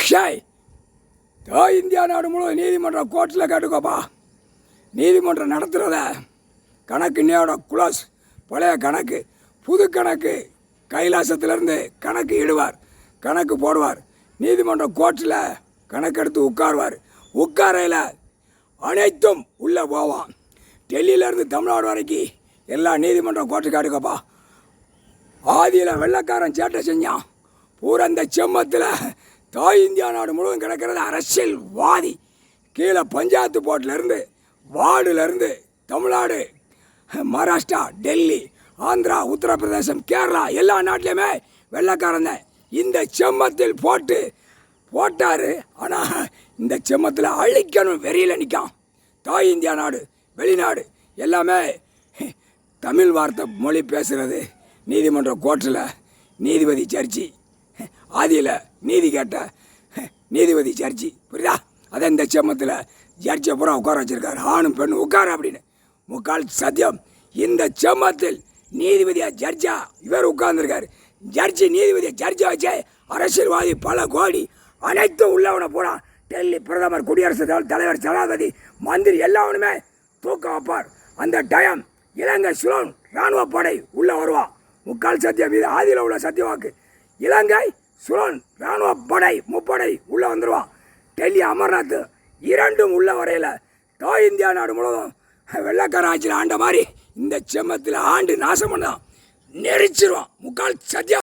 ஷாய் India நாடு முழுவதும் நீதிமன்றம் கோர்ட்டில் கேட்டுக்கோப்பா. நீதிமன்றம் நடத்துகிறத கணக்கு இன்னையோட குளோஸ். பழைய கணக்கு புது கணக்கு கைலாசத்திலேருந்து கணக்கு இடுவார், கணக்கு போடுவார். நீதிமன்றம் கோர்ட்டில் கணக்கெடுத்து உட்காருவார். உட்காரையில் அனைத்தும் உள்ளே போவான். டெல்லியிலேருந்து தமிழ்நாடு வரைக்கும் எல்லா நீதிமன்றம் கோர்ட்டுக்கு கேட்டுக்கோப்பா. ஆதியில் வெள்ளைக்காரன் சேட்டை செஞ்சான். பூரா இந்த செம்மத்தில் இந்தியா நாடு முழுவதும் கிடக்கிறது அரசியல்வாதி. கீழே பஞ்சாயத்து போர்ட்டிலேருந்து வார்டுலேருந்து தமிழ்நாடு, மகாராஷ்டிரா, டெல்லி, ஆந்திரா, உத்தரப்பிரதேசம், கேரளா எல்லா நாட்டிலையுமே வெள்ளைக்காரன் தான் இந்த செம்மத்தில் போட்டார். ஆனால் இந்த செம்மத்தில் அழிக்கணும் வெறியில் நிற்கான். இந்தியா நாடு வெளிநாடு எல்லாமே தமிழ் வார்த்தை மொழி பேசுகிறது. நீதிமன்ற கோர்ட்டில் நீதிபதி ஜட்ஜி, ஆதியில் நீதி கேட்ட நீதிபதி ஜட்ஜி, புரியுதா? அதை இந்த செம்மத்தில் ஜட்ஜை பூரா உட்கார வச்சிருக்காரு. ஆணும் பெண்ணும் உட்கார அப்படின்னு முக்கால் சத்தியம். இந்த செம்மத்தில் நீதிபதியாக ஜட்ஜா இவர் உட்கார்ந்துருக்காரு. ஜட்ஜி நீதிபதியை ஜட்ஜா வச்சு அரசியல்வாதி பல கோடி அனைத்தும் உள்ளவனை போகிறான். டெல்லி பிரதமர், குடியரசுத் தலைவர், ஜனாதிபதி, மந்திரி எல்லாவனுமே தூக்க வைப்பார். அந்த டயம் இலங்கை சுலோன் இராணுவ படை உள்ளே வருவான். முக்கால் சத்தியம் இது ஆதியில் உள்ள சத்தியவாக்கு. இலங்கை சுலோன் இராணுவ படை முப்படை உள்ளே வந்துடுவான். டெல்லி, அமர்நாத் இரண்டும் உள்ள வரையில் இந்தியா நாடு முழுவதும் வெள்ளைக்கார ஆட்சியில் ஆண்ட மாதிரி இந்த செம்மத்தில் ஆண்டு நாசம் பண்ணான், நெரிச்சிருவான். முக்கால் சத்தியம்.